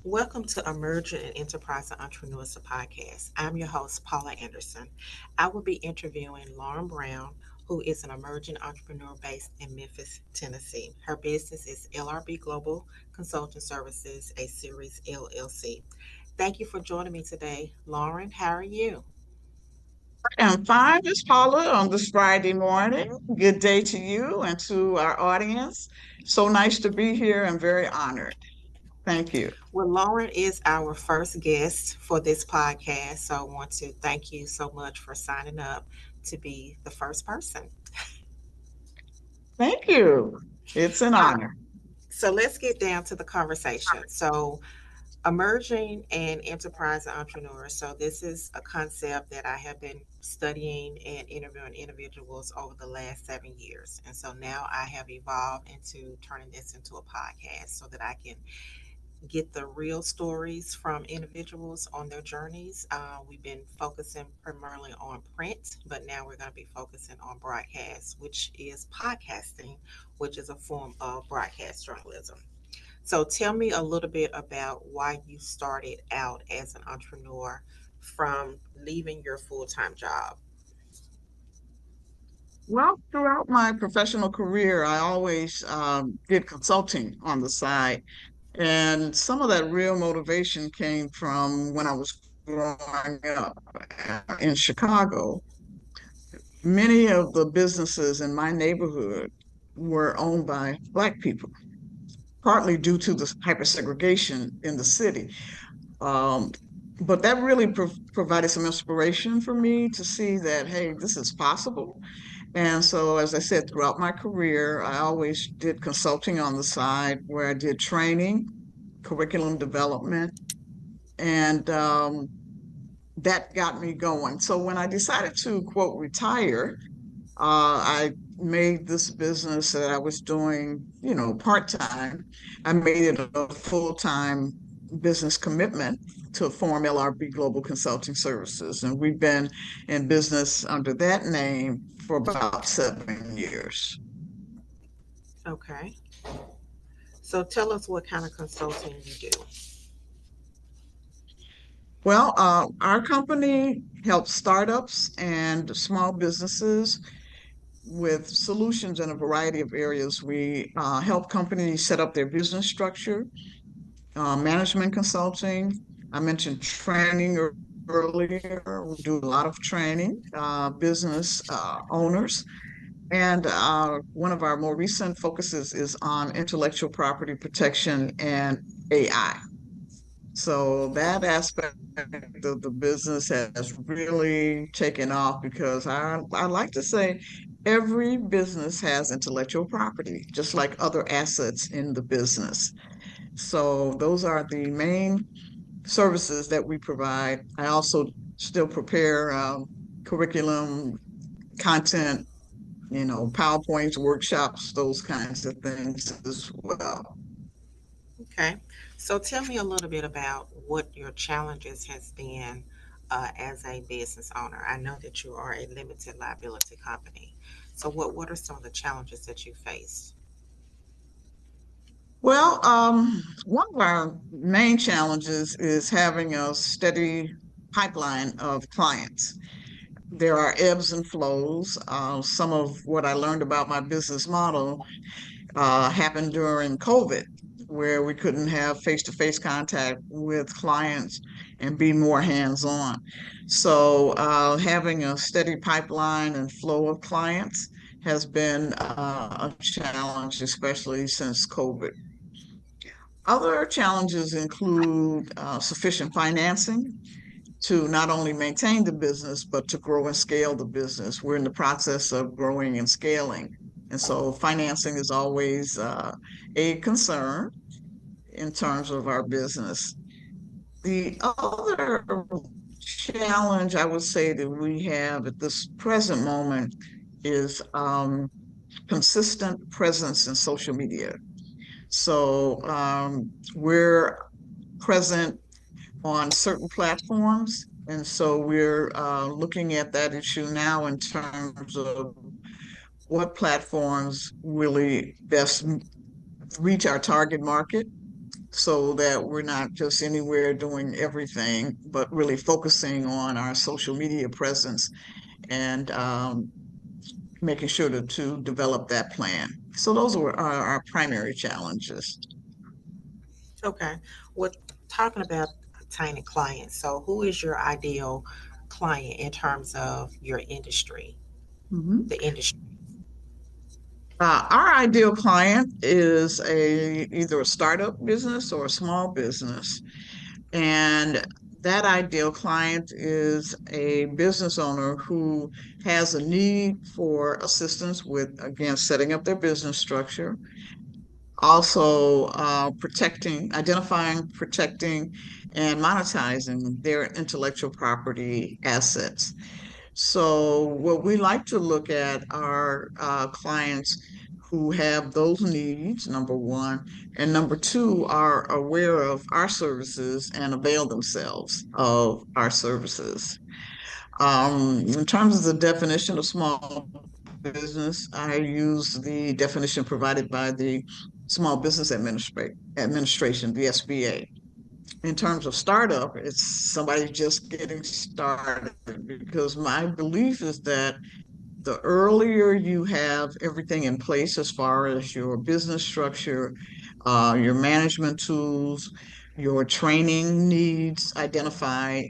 Welcome to Emerging and Enterprise Entrepreneurs Podcast. I'm your host, Paula Anderson. I will be interviewing Lauren Brown, who is an emerging entrepreneur based in Memphis, Tennessee. Her business is LRB Global Consulting Services, a Series LLC. Thank you for joining me today. Lauren, how are you? And fine, Miss Paula, on this Friday morning. Good day to you and to our audience. So nice to be here and very honored. Thank you. Well, Lauren is our first guest for this podcast, so I want to thank you so much for signing up to be the first person. Thank you. It's an All right, honor. so let's get down to the conversation. So, emerging and enterprise entrepreneurs. So, this is a concept that I have been studying and interviewing individuals over the last 7 years. And so now I have evolved into turning this into a podcast so that I can get the real stories from individuals on their journeys. We've been focusing primarily on print, but now we're going to be focusing on broadcast, which is podcasting, which is a form of broadcast journalism. So tell me a little bit about why you started out as an entrepreneur from leaving your full time job. Well, throughout my professional career, I always did consulting on the side. And some of that real motivation came from when I was growing up in Chicago. Many of the businesses in my neighborhood were owned by Black people, partly due to the hypersegregation in the city. Um, but that really provided some inspiration for me to see that, hey, this is possible. And so, as I said, throughout my career, I always did consulting on the side where I did training, curriculum development, and that got me going. So when I decided to, quote, retire, I made this business that I was doing, part-time. I made it a full-time business commitment to form LRB Global Consulting Services. And we've been in business under that name for about 7 years. Okay. So tell us what kind of consulting you do. Well, our company helps startups and small businesses with solutions in a variety of areas. We help companies set up their business structure, management consulting. I mentioned training earlier. We do a lot of training, business owners. And one of our more recent focuses is on intellectual property protection and AI. So that aspect of the business has really taken off because I like to say every business has intellectual property, just like other assets in the business. So those are the main services that we provide. I also still prepare curriculum, content, PowerPoints, workshops, those kinds of things as well. Okay. So tell me a little bit about what your challenges has been as a business owner. I know that you are a limited liability company. So what are some of the challenges that you faced? Well, one of our main challenges is having a steady pipeline of clients. There are ebbs and flows. Some of what I learned about my business model happened during COVID, where we couldn't have face-to-face contact with clients and be more hands-on. So, having a steady pipeline and flow of clients has been a challenge, especially since COVID. Other challenges include sufficient financing to not only maintain the business, but to grow and scale the business. We're in the process of growing and scaling. And so financing is always a concern in terms of our business. The other challenge I would say that we have at this present moment is consistent presence in social media. So we're present on certain platforms. And so we're looking at that issue now in terms of what platforms really best reach our target market. so that we're not just anywhere doing everything, but really focusing on our social media presence and making sure to develop that plan. So those are our primary challenges. Okay. Well, talking about obtaining clients, so who is your ideal client in terms of your industry, Mhm. the industry? Our ideal client is either a startup business or a small business. And that ideal client is a business owner who has a need for assistance with, again, setting up their business structure, also identifying, protecting, and monetizing their intellectual property assets. So, what we like to look at are clients who have those needs, number one, and number two, are aware of our services and avail themselves of our services. In terms of the definition of small business, I use the definition provided by the Small Business Administration, the SBA. In terms of startup, it's somebody just getting started because my belief is that the earlier you have everything in place as far as your business structure, your management tools, your training needs identified,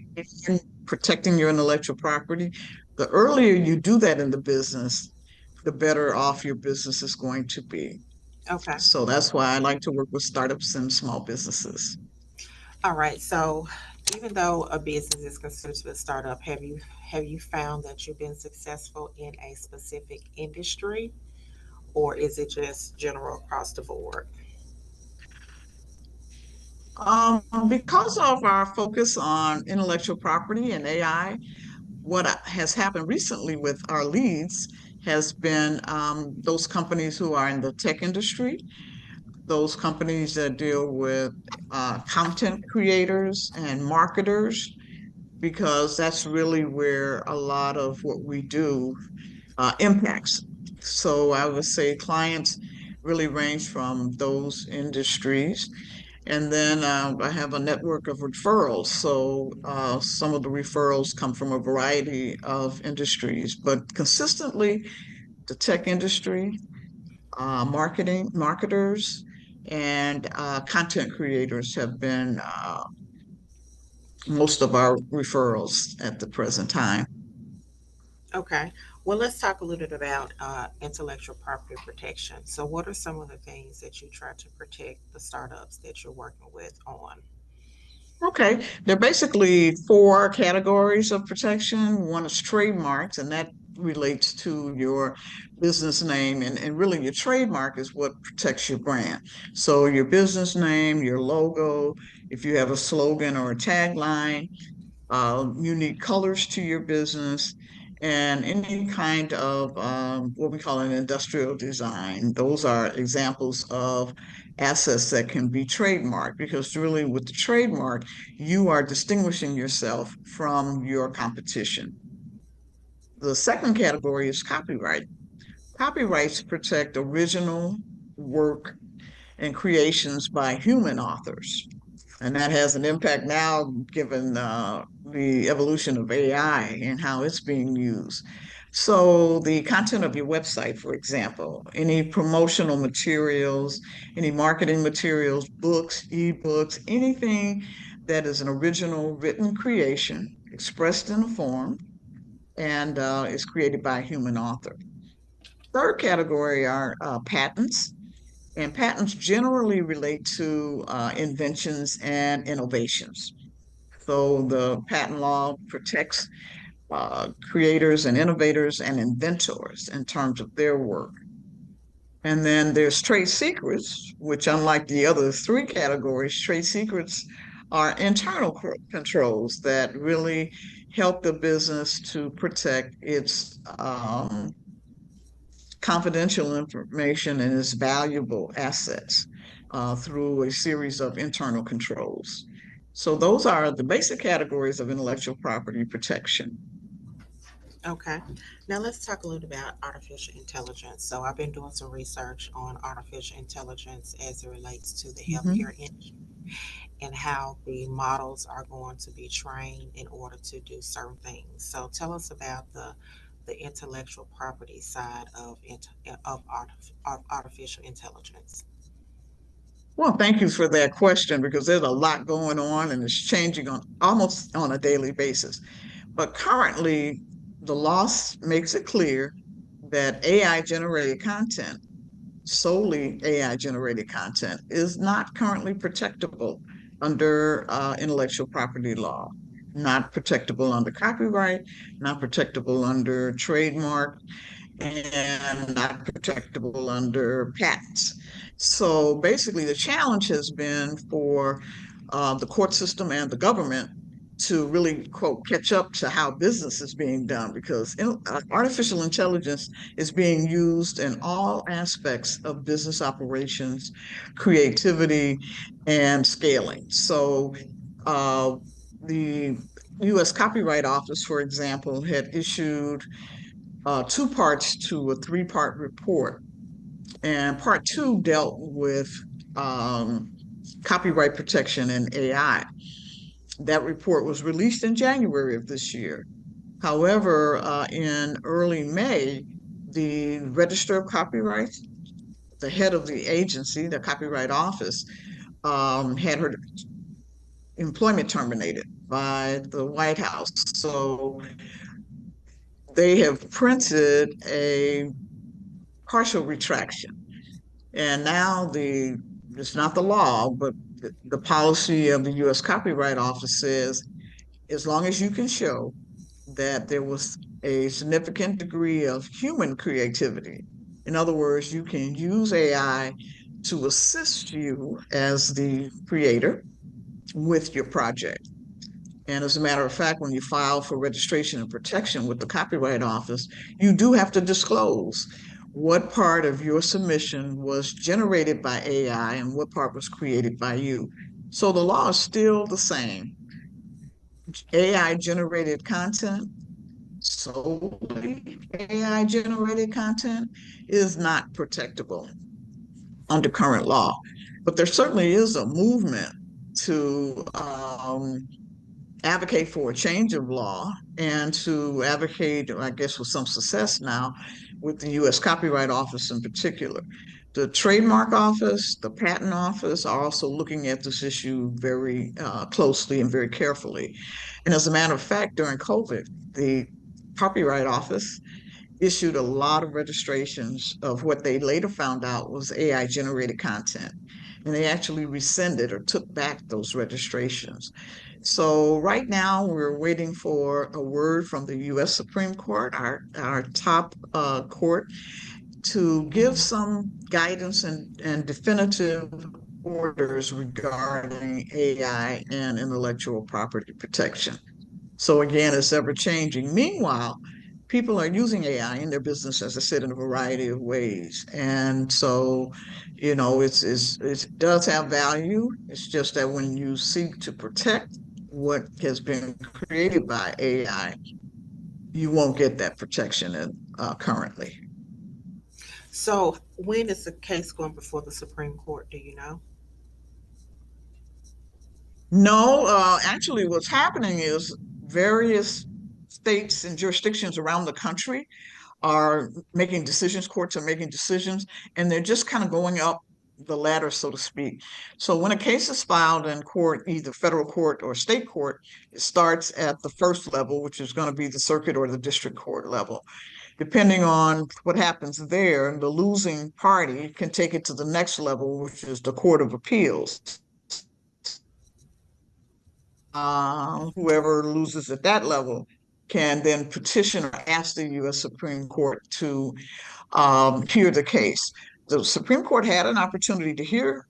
and protecting your intellectual property, the earlier you do that in the business, the better off your business is going to be. Okay. So that's why I like to work with startups and small businesses. All right. So, even though a business is considered to be a startup, have you found that you've been successful in a specific industry, or is it just general across the board? Because of our focus on intellectual property and AI, has happened recently with our leads has been those companies who are in the tech industry, those companies that deal with content creators and marketers, because that's really where a lot of what we do impacts. So I would say clients really range from those industries. And then I have a network of referrals. So some of the referrals come from a variety of industries, but consistently the tech industry, marketers, and content creators have been most of our referrals at the present time. Okay. Well, let's talk a little bit about intellectual property protection. So, what are some of the things that you try to protect the startups that you're working with on? Okay, there are basically four categories of protection. One is trademarks, and that relates to your business name. And really, your trademark is what protects your brand. So, your business name, your logo, if you have a slogan or a tagline, unique colors to your business, and any kind of what we call an industrial design. Those are examples of assets that can be trademarked because really with the trademark, you are distinguishing yourself from your competition. The second category is copyright. Copyrights protect original work and creations by human authors. And that has an impact now, given the evolution of AI and how it's being used. So, the content of your website, for example, any promotional materials, any marketing materials, books, ebooks, anything that is an original written creation expressed in a form and is created by a human author. Third category are patents. And patents generally relate to inventions and innovations. So the patent law protects creators and innovators and inventors in terms of their work. And then there's trade secrets, which, unlike the other three categories, trade secrets are internal controls that really help the business to protect its confidential information and its valuable assets through a series of internal controls. So those are the basic categories of intellectual property protection. Okay. Now, let's talk a little about artificial intelligence. I've been doing some research on artificial intelligence as it relates to the Mhm. healthcare industry. and how the models are going to be trained in order to do certain things. So tell us about the intellectual property side of artificial intelligence. Well, thank you for that question because there's a lot going on and it's changing on almost on a daily basis. But currently, the makes it clear that AI generated content, solely AI generated content, is not currently protectable under intellectual property law, not protectable under copyright, not protectable under trademark, and not protectable under patents. So basically, the challenge has been for the court system and the government to really, quote, catch up to how business is being done because artificial intelligence is being used in all aspects of business operations, creativity, and scaling. So uh, the US Copyright Office, for example, had issued two parts to a three-part report. And part two dealt with um, copyright protection in AI. That report was released in January of this year. However, in early May, the Register of Copyrights, the head of the agency, the Copyright Office, had her employment terminated by the White House. So they have printed a partial retraction. And now it's not the law, but the policy of the US Copyright Office says as long as you can show that there was a significant degree of human creativity, in other words, you can use AI to assist you as the creator with your project. And as a matter of fact, when you file for registration and protection with the Copyright Office, you do have to disclose what part of your submission was generated by AI and what part was created by you. So the law is still the same. AI generated content, solely AI generated content, is not protectable under current law. But there certainly is a movement to advocate for a change of law and to advocate, I guess, with some success now, with the US Copyright Office in particular. The Trademark Office, the Patent Office are also looking at this issue very closely and very carefully. And as a matter of fact, during COVID, the Copyright Office issued a lot of registrations of what they later found out was AI generated content. And they actually rescinded or took back those registrations. So right now we're waiting for a word from the U.S. Supreme Court, our top court, to give Mhm. some guidance and definitive orders regarding AI and intellectual property protection. So again, it's ever changing. Meanwhile, people are using AI in their business, as I said, in a variety of ways. And so, it does have value. It's just that when you seek to protect what has been created by AI, you won't get that protection currently. So when is the case going before the Supreme Court? Do you know? No, actually, what's happening is various states and jurisdictions around the country are making decisions, courts are making decisions, and they're just kind of going up the ladder, so to speak. So when a case is filed in court, either federal court or state court, it starts at the first level, which is going to be the circuit or the district court level. Depending on what happens there, the losing party can take it to the next level, which is the Court of Appeals. Whoever loses at that level can then petition or ask the U.S. Supreme Court to hear the case. The Supreme Court had an opportunity to hear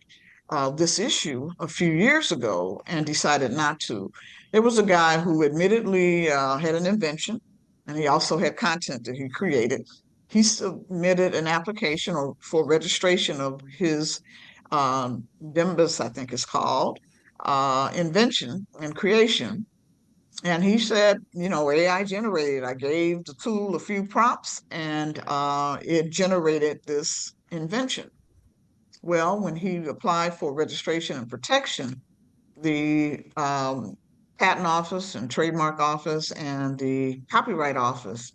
this issue a few years ago and decided not to. There was a guy who admittedly had an invention, and he also had content that he created. He submitted an application or for registration of his Nimbus, I think it's called, invention and creation. And he said, AI generated. I gave the tool a few prompts and it generated this invention. Well, when he applied for registration and protection, the Patent Office and Trademark Office and the Copyright Office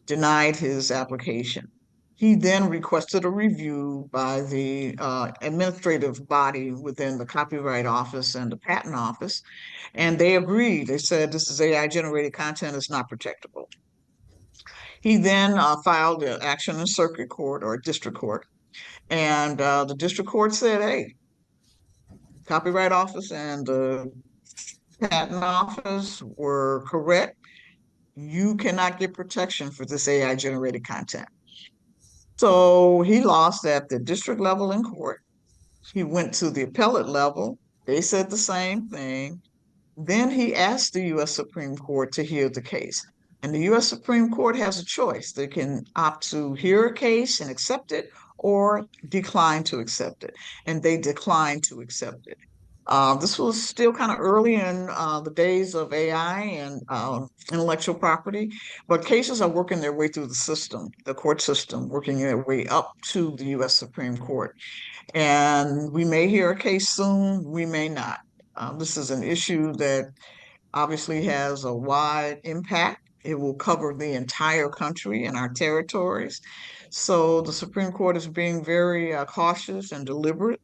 denied his application. He then requested a review by the administrative body within the Copyright Office and the Patent Office, and they agreed. They said this is AI generated content, is not protectable. He then filed an action in circuit court or district court, and the district court said, hey, Copyright Office and the Patent Office were correct. You cannot get protection for this AI generated content. So he lost at the district level in court. He went to the appellate level. They said the same thing. Then he asked the U.S. Supreme Court to hear the case. And the U.S. Supreme Court has a choice. They can opt to hear a case and accept it or decline to accept it. And they declined to accept it. This was still kind of early in the days of AI and intellectual property, but cases are working their way through the system, the court system, working their way up to the U.S. Supreme Court. And we may hear a case soon, we may not. This is an issue that obviously has a wide impact. It will cover the entire country and our territories. So the Supreme Court is being very cautious and deliberate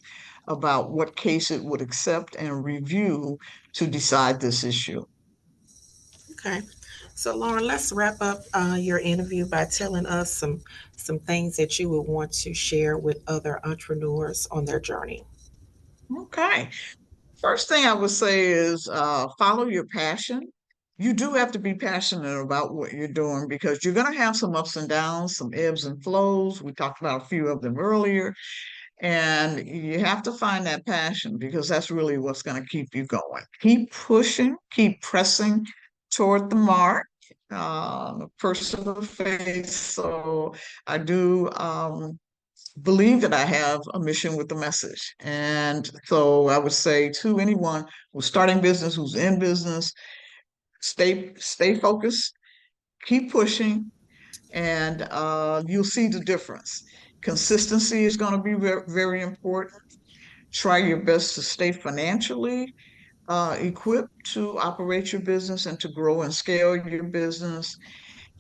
about what case it would accept and review to decide this issue. Okay. So, Lauren, let's wrap up your interview by telling us some things that you would want to share with other entrepreneurs on their journey. Okay. First thing I would say is follow your passion. You do have to be passionate about what you're doing because you're going to have some ups and downs, some ebbs and flows. We talked about a few of them earlier. And you have to find that passion because that's really what's going to keep you going. Keep pushing, keep pressing toward the mark. Person of faith. So I do believe that I have a mission with the message. And so I would say to anyone who's starting business, who's in business, stay focused, keep pushing, and you'll see the difference. Consistency is going to be very important. Try your best to stay financially equipped to operate your business and to grow and scale your business.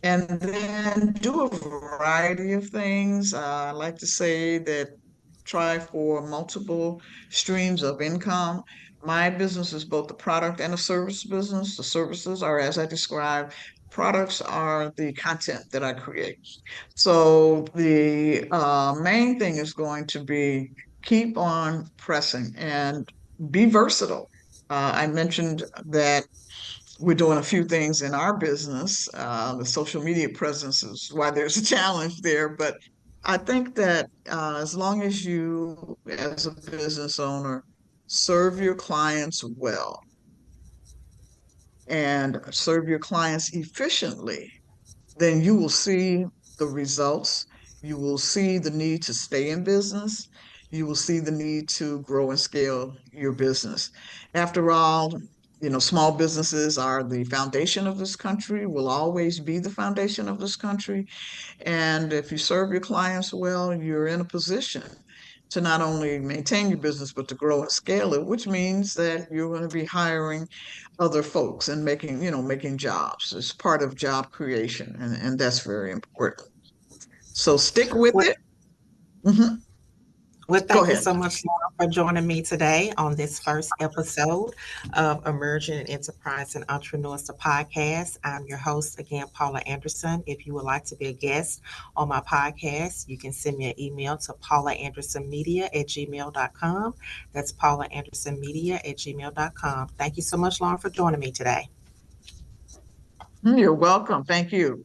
And then do a variety of things. I like to say that try for multiple streams of income. My business is both the product and a service business. The services are, as I described, products are the content that I create. So the main thing is going to be keep on pressing and be versatile. I mentioned that we're doing a few things in our business. The social media presence is why there's a challenge there. But I think that as long as you, as a business owner, serve your clients well and serve your clients efficiently, then you will see the results. You will see the need to stay in business. You will see the need to grow and scale your business. After all, small businesses are the foundation of this country, will always be the foundation of this country. And if you serve your clients well, you're in a position to not only maintain your business, but to grow and scale it, which means that you're going to be hiring other folks and making jobs. It's part of job creation, and that's very important. So stick with Well, it. Mhm. well, Go thank you ahead. so much, Laura, for joining me today on this first episode of Emerging Enterprise and Entrepreneurs, the podcast. I'm your host again, Paula Anderson. If you would like to be a guest on my podcast, you can send me an email to paulaandersonmedia@gmail.com. That's paulaandersonmedia@gmail.com. Thank you so much, Lauren, for joining me today. You're welcome. Thank you.